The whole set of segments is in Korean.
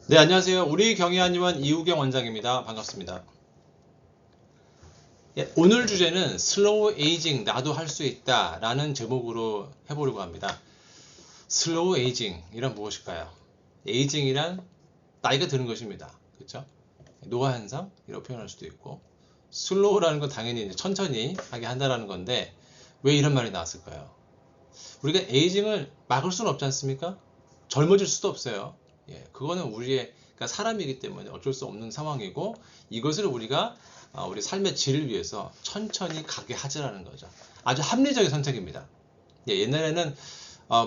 네, 안녕하세요. 우리 경희한의원 이우경 원장입니다. 반갑습니다. 오늘 주제는 슬로우 에이징 나도 할 수 있다 라는 제목으로 해보려고 합니다. 슬로우 에이징이란 무엇일까요? 에이징이란 나이가 드는 것입니다. 그렇죠? 노화 현상 이렇게 표현할 수도 있고, 슬로우라는 건 당연히 이제 천천히 하게 한다라는 건데 왜 이런 말이 나왔을까요? 우리가 에이징을 막을 수는 없지 않습니까? 젊어질 수도 없어요. 그거는 우리의 그러니까 사람이기 때문에 어쩔 수 없는 상황이고, 이것을 우리가 우리 삶의 질을 위해서 천천히 가게 하자라는 거죠. 아주 합리적인 선택입니다. 옛날에는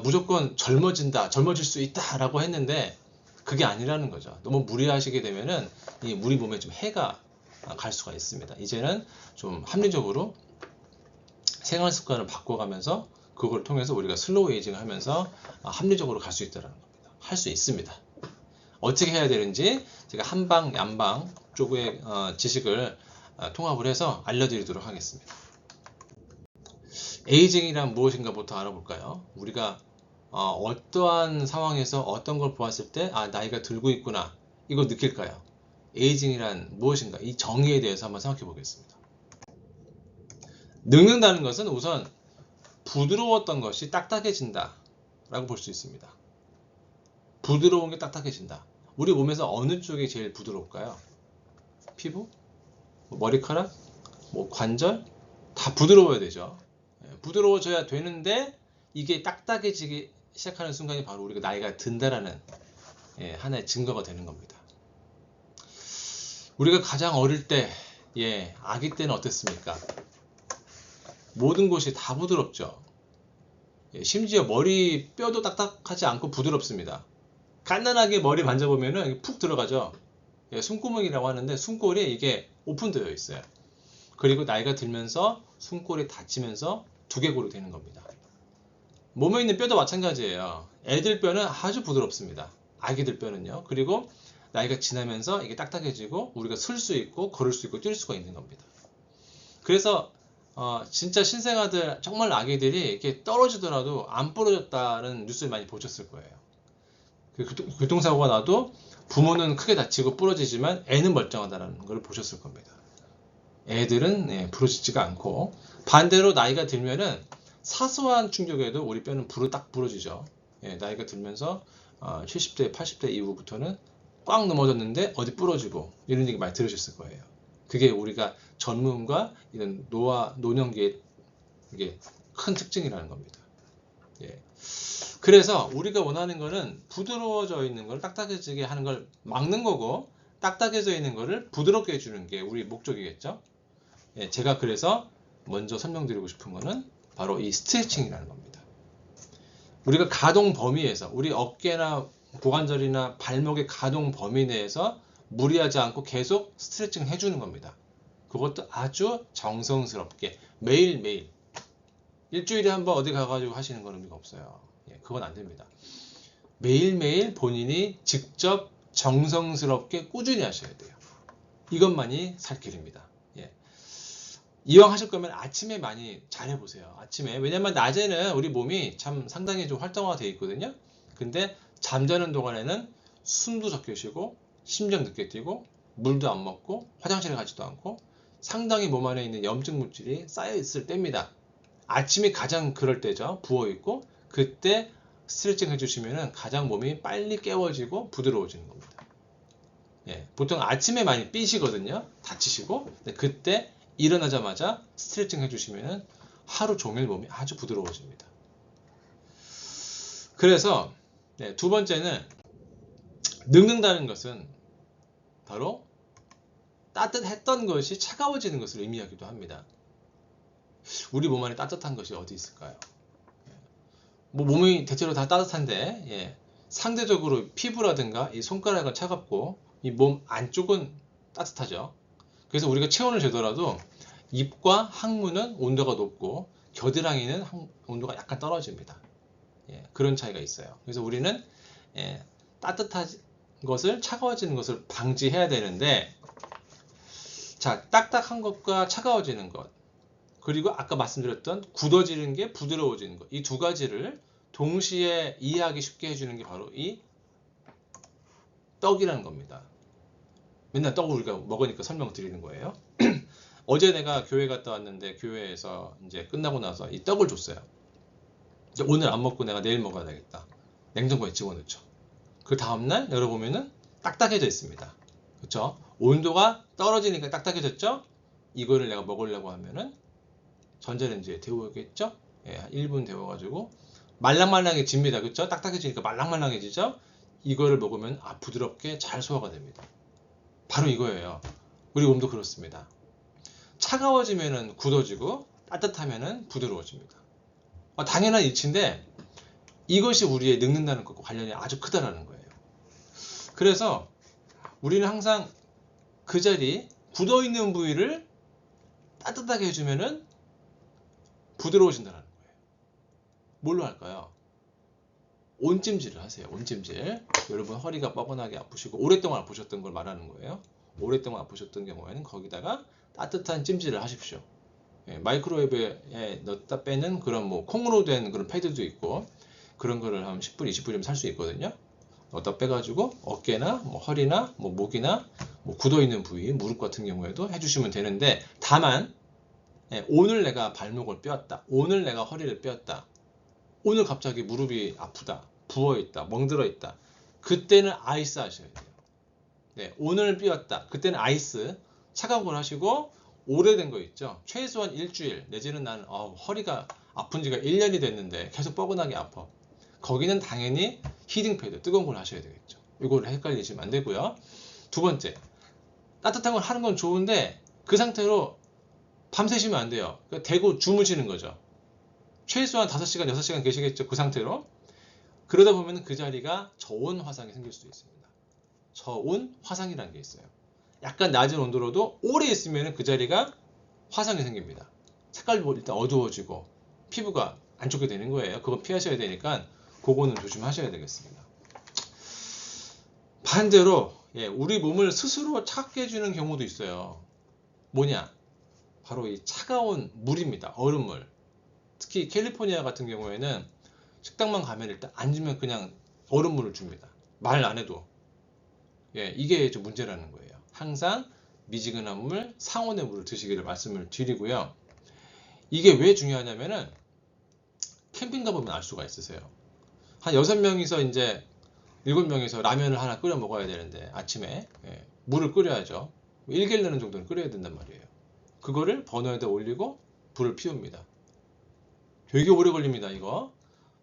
무조건 젊어질 수 있다라고 했는데 그게 아니라는 거죠. 너무 무리하시게 되면은 우리 몸에 좀 해가 갈 수가 있습니다. 이제는 좀 합리적으로 생활 습관을 바꿔가면서 그걸 통해서 우리가 슬로우 에이징을 하면서 합리적으로 갈 수 있다는 겁니다. 할 수 있습니다. 어떻게 해야 되는지 제가 한방, 양방 쪽의 지식을 통합을 해서 알려드리도록 하겠습니다. 에이징이란 무엇인가부터 알아볼까요? 우리가 어떠한 상황에서 어떤 걸 보았을 때 나이가 들고 있구나 이거 느낄까요? 에이징이란 무엇인가? 이 정의에 대해서 한번 생각해 보겠습니다. 늙는다는 것은 우선 부드러웠던 것이 딱딱해진다 라고 볼 수 있습니다. 부드러운 게 딱딱해진다. 우리 몸에서 어느 쪽이 제일 부드러울까요? 피부? 머리카락? 관절? 다 부드러워야 되죠. 부드러워져야 되는데 이게 딱딱해지기 시작하는 순간이 바로 우리가 나이가 든다라는 하나의 증거가 되는 겁니다. 우리가 가장 어릴 때, 아기 때는 어땠습니까? 모든 곳이 다 부드럽죠. 심지어 머리 뼈도 딱딱하지 않고 부드럽습니다. 간단하게 머리 만져보면은 푹 들어가죠. 숨구멍이라고 하는데 숨골이 이게 오픈되어 있어요. 그리고 나이가 들면서 숨골이 닫히면서 두개골이 되는 겁니다. 몸에 있는 뼈도 마찬가지예요. 애들 뼈는 아주 부드럽습니다. 아기들 뼈는요. 그리고 나이가 지나면서 이게 딱딱해지고 우리가 쓸 수 있고 걸을 수 있고 뛸 수가 있는 겁니다. 그래서 진짜 신생아들 정말 아기들이 이렇게 떨어지더라도 안 부러졌다는 뉴스를 많이 보셨을 거예요. 교통사고가 나도 부모는 크게 다치고 부러지지만 애는 멀쩡하다는 걸 보셨을 겁니다. 애들은 부러지지가 않고, 반대로 나이가 들면은 사소한 충격에도 우리 뼈는 딱 부러지죠. 나이가 들면서 70대, 80대 이후부터는 꽉 넘어졌는데 어디 부러지고 이런 얘기 많이 들으셨을 거예요. 그게 우리가 젊음과 이런 노년기의 이게 큰 특징이라는 겁니다. 그래서 우리가 원하는 거는 부드러워져 있는 걸 딱딱해지게 하는 걸 막는 거고, 딱딱해져 있는 거를 부드럽게 해주는 게 우리 목적이겠죠. 제가 그래서 먼저 설명드리고 싶은 거는 바로 이 스트레칭이라는 겁니다. 우리가 가동 범위에서 우리 어깨나 고관절이나 발목의 가동 범위 내에서 무리하지 않고 계속 스트레칭을 해주는 겁니다. 그것도 아주 정성스럽게 매일매일, 일주일에 한번 어디 가가지고 하시는 건 의미가 없어요. 그건 안 됩니다. 매일매일 본인이 직접 정성스럽게 꾸준히 하셔야 돼요. 이것만이 살 길입니다. 이왕 하실 거면 아침에 많이 잘 해보세요. 아침에. 왜냐면 낮에는 우리 몸이 참 상당히 좀 활성화가 되어 있거든요. 근데 잠자는 동안에는 숨도 적게 쉬고 심장 늦게 뛰고 물도 안 먹고 화장실에 가지도 않고 상당히 몸 안에 있는 염증 물질이 쌓여 있을 때입니다. 아침이 가장 그럴 때죠. 부어 있고 그때 스트레칭 해주시면 가장 몸이 빨리 깨워지고 부드러워지는 겁니다. 보통 아침에 많이 삐시거든요. 다치시고. 근데 그때 일어나자마자 스트레칭 해주시면 하루 종일 몸이 아주 부드러워집니다. 그래서 두 번째는, 늙는다는 것은 바로 따뜻했던 것이 차가워지는 것을 의미하기도 합니다. 우리 몸 안에 따뜻한 것이 어디 있을까요? 몸이 대체로 다 따뜻한데 상대적으로 피부라든가 이 손가락은 차갑고 이 몸 안쪽은 따뜻하죠. 그래서 우리가 체온을 재더라도 입과 항문은 온도가 높고 겨드랑이는 온도가 약간 떨어집니다. 그런 차이가 있어요. 그래서 우리는 따뜻한 것을, 차가워지는 것을 방지해야 되는데, 자, 딱딱한 것과 차가워지는 것, 그리고 아까 말씀드렸던 굳어지는 게 부드러워지는 것, 이 두 가지를 동시에 이해하기 쉽게 해주는 게 바로 이 떡이라는 겁니다. 맨날 떡을 우리가 먹으니까 설명드리는 거예요. 어제 내가 교회 갔다 왔는데 교회에서 이제 끝나고 나서 이 떡을 줬어요. 이제 오늘 안 먹고 내가 내일 먹어야 되겠다. 냉장고에 집어넣죠. 그 다음날 열어보면은 딱딱해져 있습니다. 그렇죠? 온도가 떨어지니까 딱딱해졌죠? 이거를 내가 먹으려고 하면은 전자레인지에 데우겠죠? 예, 한 1분 데워가지고 말랑말랑해집니다. 그렇죠? 딱딱해지니까 말랑말랑해지죠? 이거를 먹으면 부드럽게 잘 소화가 됩니다. 바로 이거예요. 우리 몸도 그렇습니다. 차가워지면은 굳어지고 따뜻하면은 부드러워집니다. 당연한 이치인데 이것이 우리의 늙는다는 것과 관련이 아주 크다라는 거예요. 그래서 우리는 항상 그 자리 굳어있는 부위를 따뜻하게 해주면은 부드러워진다는 거예요. 뭘로 할까요? 온찜질을 하세요. 온찜질. 여러분 허리가 뻐근하게 아프시고 오랫동안 아프셨던 걸 말하는 거예요. 오랫동안 아프셨던 경우에는 거기다가 따뜻한 찜질을 하십시오. 예, 마이크로웨이브에 넣었다 빼는 그런 뭐 콩으로 된 그런 패드도 있고 그런 거를 한 10불, 20불이면 살 수 있거든요. 넣었다 빼가지고 어깨나 뭐 허리나 뭐 목이나 뭐 굳어있는 부위, 무릎 같은 경우에도 해주시면 되는데 다만 오늘 내가 발목을 뼈었다. 오늘 내가 허리를 뼈었다. 오늘 갑자기 무릎이 아프다. 부어있다. 멍들어있다. 그때는 아이스 하셔야 돼요. 네, 오늘 삐었다. 그때는 아이스 차가운 걸 하시고 오래된 거 있죠. 최소한 일주일 내지는 나는 허리가 아픈 지가 1년이 됐는데 계속 뻐근하게 아파. 거기는 당연히 히딩 패드 뜨거운 걸 하셔야 되겠죠. 이거를 헷갈리시면 안 되고요. 두 번째, 따뜻한 걸 하는 건 좋은데 그 상태로 밤새시면 안 돼요. 그러니까 대고 주무시는 거죠. 최소한 5시간, 6시간 계시겠죠. 그 상태로. 그러다 보면 그 자리가 저온 화상이 생길 수도 있습니다. 저온 화상이라는 게 있어요. 약간 낮은 온도로도 오래 있으면 그 자리가 화상이 생깁니다. 색깔도 일단 어두워지고 피부가 안 좋게 되는 거예요. 그거 피하셔야 되니까 그거는 조심하셔야 되겠습니다. 반대로 우리 몸을 스스로 차갑게 해주는 경우도 있어요. 뭐냐? 바로 이 차가운 물입니다. 얼음물. 특히 캘리포니아 같은 경우에는 식당만 가면 일단 앉으면 그냥 얼음물을 줍니다. 말 안 해도. 이게 좀 문제라는 거예요. 항상 미지근한 물, 상온의 물을 드시기를 말씀을 드리고요. 이게 왜 중요하냐면은 캠핑 가보면 알 수가 있으세요. 한 6명이서 이제 7명이서 라면을 하나 끓여 먹어야 되는데 아침에 물을 끓여야죠. 1갤런 정도는 끓여야 된단 말이에요. 그거를 버너에다 올리고 불을 피웁니다. 되게 오래 걸립니다. 이거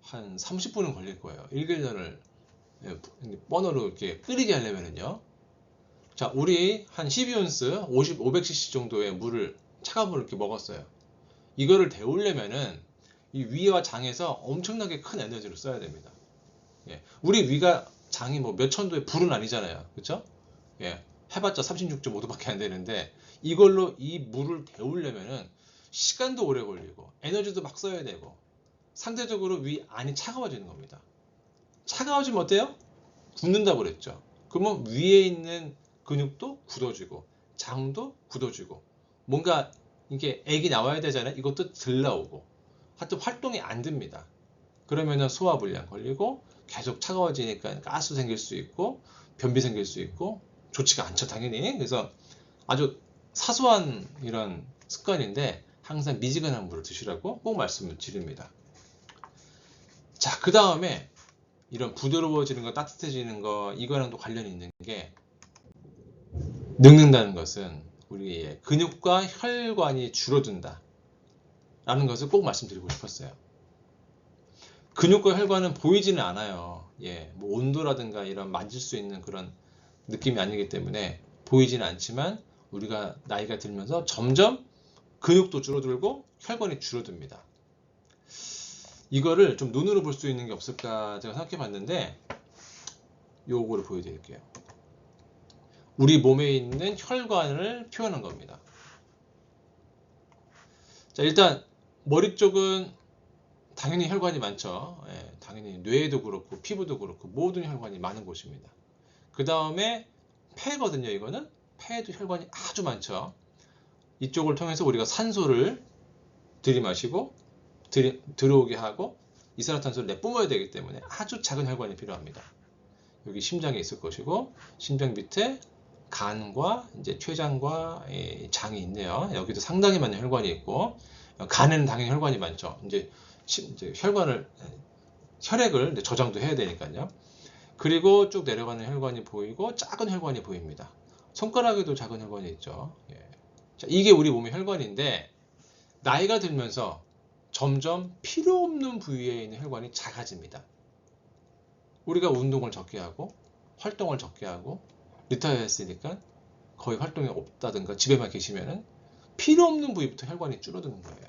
한 30분은 걸릴 거예요. 1갤런을 버너로 이렇게 끓이게 하려면은요. 자, 우리 한 12온스 500cc 정도의 물을 차가운 물을 이렇게 먹었어요. 이거를 데우려면은 이 위와 장에서 엄청나게 큰 에너지를 써야 됩니다. 우리 위가 장이 뭐 몇천 도의 불은 아니잖아요. 그렇죠? 해봤자 36.5도밖에 안 되는데 이걸로 이 물을 데우려면은 시간도 오래 걸리고 에너지도 막 써야 되고 상대적으로 위 안이 차가워지는 겁니다. 차가워지면 어때요? 굳는다고 그랬죠. 그러면 위에 있는 근육도 굳어지고 장도 굳어지고 뭔가 이게 액이 나와야 되잖아요. 이것도 덜 나오고 하여튼 활동이 안 됩니다. 그러면은 소화불량 걸리고 계속 차가워지니까 가스 생길 수 있고 변비 생길 수 있고 좋지가 않죠, 당연히. 그래서 아주 사소한 이런 습관인데 항상 미지근한 물을 드시라고 꼭 말씀을 드립니다. 자, 그 다음에 이런 부드러워지는 거, 따뜻해지는 거, 이거랑도 관련이 있는 게 늙는다는 것은 우리의 근육과 혈관이 줄어든다 라는 것을 꼭 말씀드리고 싶었어요. 근육과 혈관은 보이지는 않아요. 뭐 온도라든가 이런 만질 수 있는 그런 느낌이 아니기 때문에 보이지는 않지만 우리가 나이가 들면서 점점 근육도 줄어들고 혈관이 줄어듭니다. 이거를 좀 눈으로 볼 수 있는 게 없을까 제가 생각해 봤는데 요거를 보여드릴게요. 우리 몸에 있는 혈관을 표현한 겁니다. 자, 일단 머리 쪽은 당연히 혈관이 많죠. 당연히 뇌에도 그렇고 피부도 그렇고 모든 혈관이 많은 곳입니다. 그 다음에 폐거든요. 이거는 폐에도 혈관이 아주 많죠. 이쪽을 통해서 우리가 산소를 들이마시고 들어오게 하고 이산화탄소를 내뿜어야 되기 때문에 아주 작은 혈관이 필요합니다. 여기 심장이 있을 것이고 심장 밑에 간과 이제 췌장과 장이 있네요. 여기도 상당히 많은 혈관이 있고 간에는 당연히 혈관이 많죠. 이제 혈액을 이제 저장도 해야 되니까요. 그리고 쭉 내려가는 혈관이 보이고 작은 혈관이 보입니다. 손가락에도 작은 혈관이 있죠. 자, 이게 우리 몸의 혈관인데 나이가 들면서 점점 필요 없는 부위에 있는 혈관이 작아집니다. 우리가 운동을 적게 하고 활동을 적게 하고 리타이어 했으니까 거의 활동이 없다든가 집에만 계시면은 필요 없는 부위부터 혈관이 줄어드는 거예요.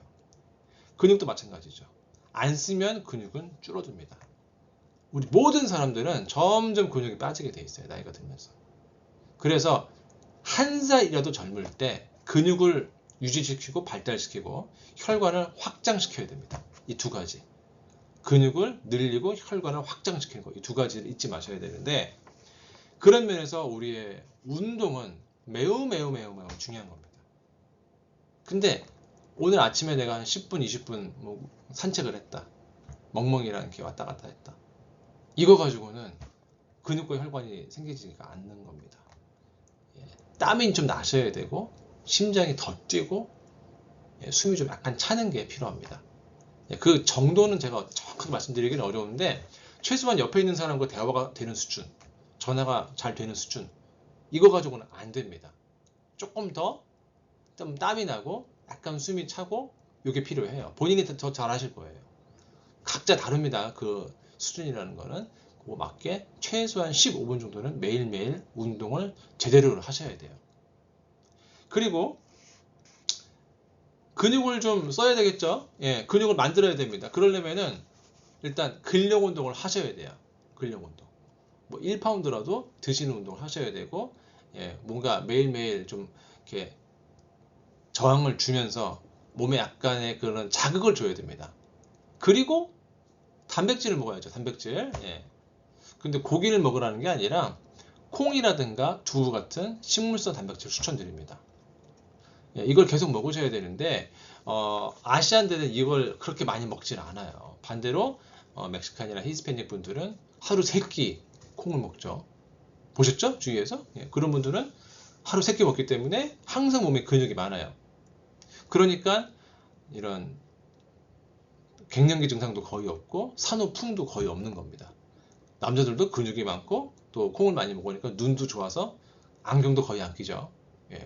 근육도 마찬가지죠. 안 쓰면 근육은 줄어듭니다. 우리 모든 사람들은 점점 근육이 빠지게 돼 있어요. 나이가 들면서. 그래서 한 살이라도 젊을 때 근육을 유지시키고 발달시키고 혈관을 확장시켜야 됩니다. 이 두 가지. 근육을 늘리고 혈관을 확장시키는 거. 이 두 가지를 잊지 마셔야 되는데 그런 면에서 우리의 운동은 매우 중요한 겁니다. 근데 오늘 아침에 내가 한 10분, 20분 뭐 산책을 했다. 멍멍이랑 이렇게 왔다 갔다 했다. 이거 가지고는 근육과 혈관이 생기지가 않는 겁니다. 땀이 좀 나셔야 되고 심장이 더 뛰고 숨이 좀 약간 차는 게 필요합니다. 그 정도는 제가 정확하게 말씀드리기는 어려운데 최소한 옆에 있는 사람과 대화가 되는 수준, 전화가 잘 되는 수준, 이거 가지고는 안 됩니다. 조금 더 좀 땀이 나고 약간 숨이 차고 이게 필요해요. 본인이 더 잘하실 거예요. 각자 다릅니다. 그 수준이라는 거는 그거 맞게 최소한 15분 정도는 매일매일 운동을 제대로 하셔야 돼요. 그리고 근육을 좀 써야 되겠죠. 근육을 만들어야 됩니다. 그러려면은 일단 근력 운동을 하셔야 돼요. 근력 운동. 뭐 1파운드라도 드시는 운동을 하셔야 되고, 뭔가 매일매일 좀 이렇게 저항을 주면서 몸에 약간의 그런 자극을 줘야 됩니다. 그리고 단백질을 먹어야죠. 단백질. 근데 고기를 먹으라는 게 아니라 콩이라든가 두부 같은 식물성 단백질 추천드립니다. 이걸 계속 먹으셔야 되는데 아시안들은 이걸 그렇게 많이 먹질 않아요. 반대로 멕시칸이나 히스패닉 분들은 하루 3끼 콩을 먹죠. 보셨죠? 주위에서? 그런 분들은 하루 3끼 먹기 때문에 항상 몸에 근육이 많아요. 그러니까 이런 갱년기 증상도 거의 없고 산후풍도 거의 없는 겁니다. 남자들도 근육이 많고 또 콩을 많이 먹으니까 눈도 좋아서 안경도 거의 안 끼죠.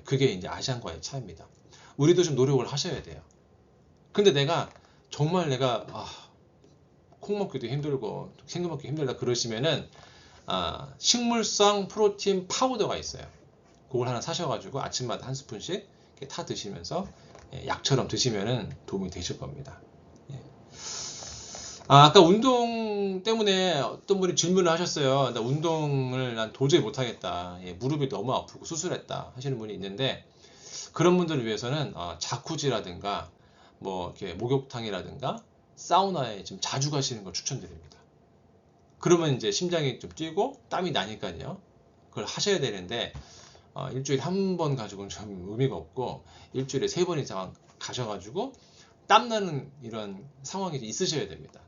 그게 이제 아시안과의 차이입니다. 우리도 좀 노력을 하셔야 돼요. 근데 정말 내가 콩 먹기도 힘들고 생선 먹기 힘들다 그러시면은 식물성 프로틴 파우더가 있어요. 그걸 하나 사셔가지고 아침마다 한 스푼씩 이렇게 타 드시면서 약처럼 드시면은 도움이 되실 겁니다. 아까 운동 때문에 어떤 분이 질문을 하셨어요. 나 운동을 난 도저히 못하겠다. 무릎이 너무 아프고 수술했다 하시는 분이 있는데 그런 분들을 위해서는 자쿠지라든가 뭐 이렇게 목욕탕이라든가 사우나에 좀 자주 가시는 걸 추천드립니다. 그러면 이제 심장이 좀 뛰고 땀이 나니까요. 그걸 하셔야 되는데 일주일에 한 번 가지고는 좀 의미가 없고 일주일에 3번 이상 가셔가지고 땀나는 이런 상황이 있으셔야 됩니다.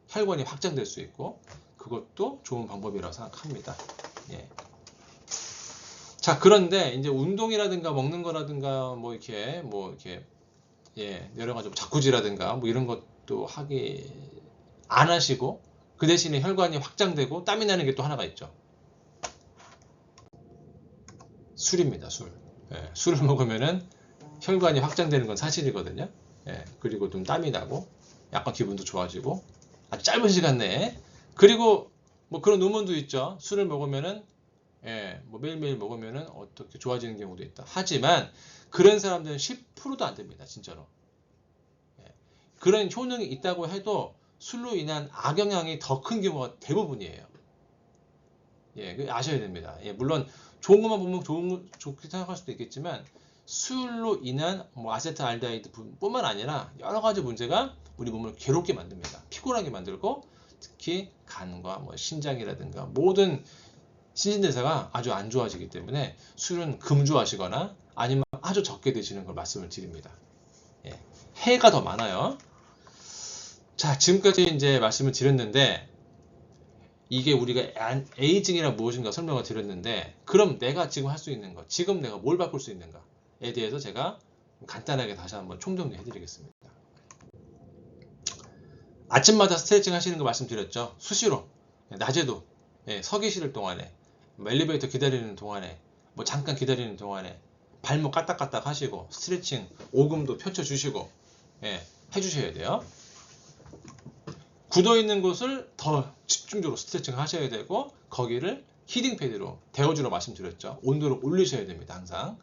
혈관이 확장될 수 있고 그것도 좋은 방법이라고 생각합니다. 자, 그런데 이제 운동이라든가 먹는 거라든가 뭐 이렇게 여러 가지 자쿠지라든가 뭐 이런 것도 하기 안 하시고 그 대신에 혈관이 확장되고 땀이 나는 게 또 하나가 있죠. 술입니다. 술을 먹으면은 혈관이 확장되는 건 사실이거든요. 그리고 좀 땀이 나고 약간 기분도 좋아지고 아주 짧은 시간 내에 그리고 뭐 그런 논문도 있죠. 술을 먹으면은 뭐 매일매일 먹으면은 어떻게 좋아지는 경우도 있다. 하지만 그런 사람들은 10%도 안 됩니다. 진짜로. 그런 효능이 있다고 해도 술로 인한 악영향이 더 큰 경우가 대부분이에요. 아셔야 됩니다. 물론 좋은 것만 보면 좋게 생각할 수도 있겠지만 술로 인한 뭐 아세트알데히드 뿐만 아니라 여러 가지 문제가 우리 몸을 괴롭게 만듭니다. 피곤하게 만들고 특히 간과 뭐 신장이라든가 모든 신진대사가 아주 안 좋아지기 때문에 술은 금주하시거나 아니면 아주 적게 드시는 걸 말씀을 드립니다. 해가 더 많아요. 자, 지금까지 이제 말씀을 드렸는데 이게 우리가 에이징이란 무엇인가 설명을 드렸는데, 그럼 내가 지금 할 수 있는 것, 지금 내가 뭘 바꿀 수 있는가에 대해서 제가 간단하게 다시 한번 총정리 해드리겠습니다. 아침마다 스트레칭 하시는 거 말씀드렸죠. 수시로, 낮에도, 서 계실 동안에, 엘리베이터 기다리는 동안에, 뭐 잠깐 기다리는 동안에 발목 까딱까딱 하시고 스트레칭 오금도 펼쳐주시고 해주셔야 돼요. 굳어있는 곳을 더 집중적으로 스트레칭 하셔야 되고, 거기를 히딩 패드로 데워주러 말씀드렸죠. 온도를 올리셔야 됩니다. 항상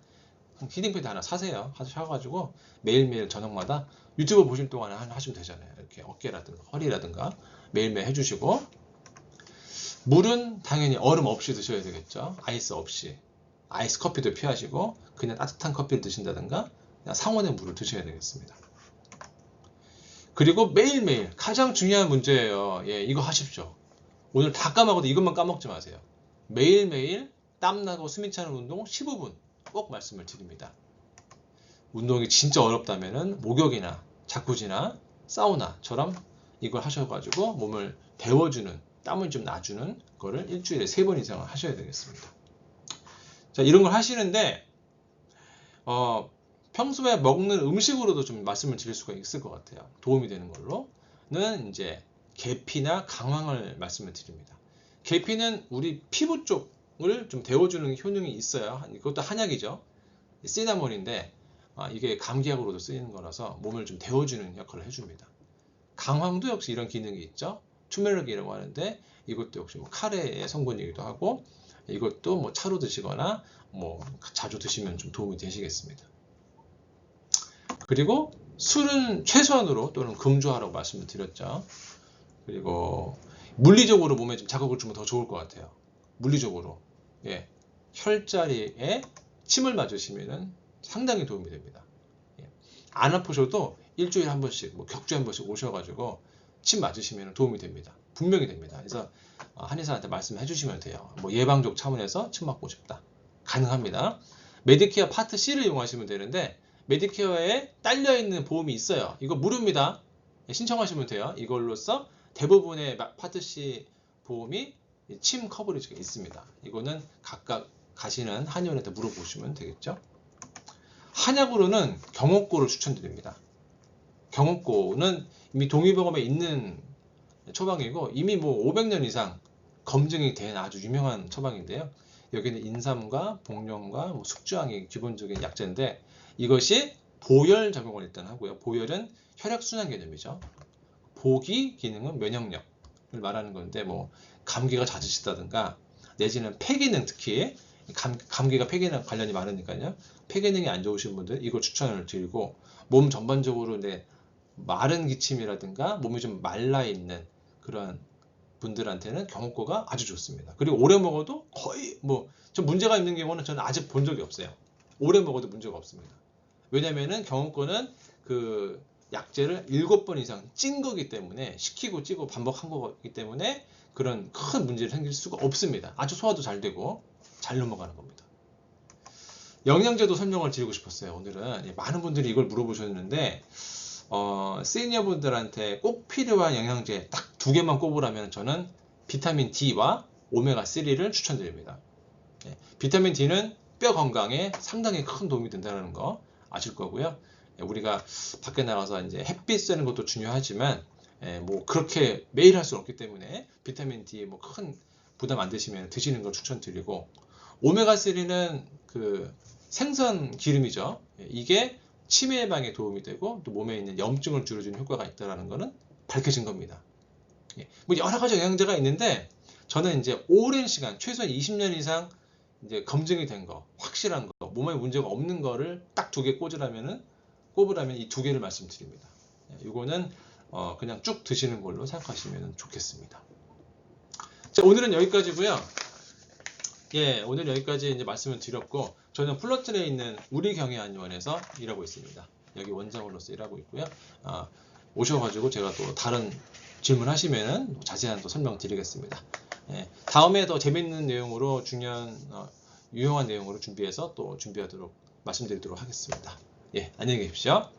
히딩 패드 하나 사세요. 사셔가지고 매일매일 저녁마다 유튜브 보실 동안에 하시면 되잖아요. 이렇게 어깨라든가 허리라든가 매일매일 해주시고, 물은 당연히 얼음 없이 드셔야 되겠죠. 아이스 없이. 아이스 커피도 피하시고 그냥 따뜻한 커피를 드신다든가 그냥 상온의 물을 드셔야 되겠습니다. 그리고 매일매일 가장 중요한 문제예요. 이거 하십시오. 오늘 다 까먹어도 이것만 까먹지 마세요. 매일매일 땀나고 숨이 차는 운동 15분 꼭 말씀을 드립니다. 운동이 진짜 어렵다면은 목욕이나 자쿠지나 사우나처럼 이걸 하셔가지고 몸을 데워주는, 땀을 좀 놔주는 거를 일주일에 3번 이상을 하셔야 되겠습니다. 자, 이런 걸 하시는데 평소에 먹는 음식으로도 좀 말씀을 드릴 수가 있을 것 같아요. 도움이 되는 걸로는 이제 계피나 강황을 말씀을 드립니다. 계피는 우리 피부 쪽을 좀 데워주는 효능이 있어요. 이것도 한약이죠. 시나몬인데 이게 감기약으로도 쓰이는 거라서 몸을 좀 데워주는 역할을 해줍니다. 강황도 역시 이런 기능이 있죠. 투메르기라고 하는데 이것도 역시 뭐 카레의 성분이기도 하고, 이것도 뭐 차로 드시거나 뭐 자주 드시면 좀 도움이 되시겠습니다. 그리고 술은 최소한으로 또는 금주하라고 말씀을 드렸죠. 그리고 물리적으로 몸에 좀 자극을 주면 더 좋을 것 같아요. 물리적으로 혈자리에 침을 맞으시면 상당히 도움이 됩니다. 안 아프셔도 일주일에 한 번씩, 뭐 격주에 한 번씩 오셔가지고 침 맞으시면 도움이 됩니다. 분명히 됩니다. 그래서 한의사한테 말씀해 주시면 돼요. 뭐 예방적 차원에서 침 맞고 싶다. 가능합니다. 메디케어 파트 C를 이용하시면 되는데, 메디케어에 딸려있는 보험이 있어요. 이거 무료입니다. 신청하시면 돼요. 이걸로써 대부분의 파트 C 보험이 침 커버리지가 있습니다. 이거는 각각 가시는 한의원한테 물어보시면 되겠죠. 한약으로는 경옥고를 추천드립니다. 경옥고는 이미 동의보감에 있는 처방이고 이미 뭐 500년 이상 검증이 된 아주 유명한 처방인데요. 여기는 인삼과 복령과 뭐 숙주향이 기본적인 약재인데, 이것이 보열 작용을 일단 하고요. 보열은 혈액순환 개념이죠. 보기 기능은 면역력을 말하는 건데, 뭐 감기가 잦으시다든가 내지는 폐기능, 특히 감기가 폐기능 관련이 많으니까요. 폐기능이 안 좋으신 분들 이거 추천을 드리고, 몸 전반적으로 마른 기침이라든가 몸이 좀 말라 있는 그런 분들한테는 경옥고가 아주 좋습니다. 그리고 오래 먹어도 거의 좀 문제가 있는 경우는 저는 아직 본 적이 없어요. 오래 먹어도 문제가 없습니다. 왜냐면은 경옥고는 그 약재를 7번 이상 찐 거기 때문에, 식히고 찌고 반복한 거기 때문에 그런 큰 문제를 생길 수가 없습니다. 아주 소화도 잘 되고 잘 넘어가는 겁니다. 영양제도 설명을 드리고 싶었어요. 오늘은 많은 분들이 이걸 물어보셨는데, 시니어 분들한테 꼭 필요한 영양제 딱 2개만 꼽으라면 저는 비타민 D와 오메가3를 추천드립니다. 비타민 D는 뼈 건강에 상당히 큰 도움이 된다는 거 아실 거고요. 우리가 밖에 나가서 이제 햇빛 쐬는 것도 중요하지만 뭐 그렇게 매일 할 수는 없기 때문에 비타민 D 뭐 큰 부담 안 되시면 드시는 걸 추천드리고, 오메가3는 그 생선 기름이죠. 이게 치매 예방에 도움이 되고 또 몸에 있는 염증을 줄여주는 효과가 있다는 것은 밝혀진 겁니다. 뭐 여러 가지 영양제가 있는데 저는 이제 오랜 시간, 최소한 20년 이상 이제 검증이 된 거, 확실한 거, 몸에 문제가 없는 거를 딱 2개 꼽으라면 이 2개를 말씀드립니다. 이거는 그냥 쭉 드시는 걸로 생각하시면 좋겠습니다. 자, 오늘은 여기까지고요. 오늘 여기까지 이제 말씀을 드렸고, 저는 플러튼에 있는 우리경희한의원에서 일하고 있습니다. 여기 원장으로서 일하고 있고요. 오셔가지고 제가 또 다른 질문하시면은 자세한 또 설명 드리겠습니다. 다음에 더 재밌는 내용으로 중요한 유용한 내용으로 준비해서 또 말씀드리도록 하겠습니다. 안녕히 계십시오.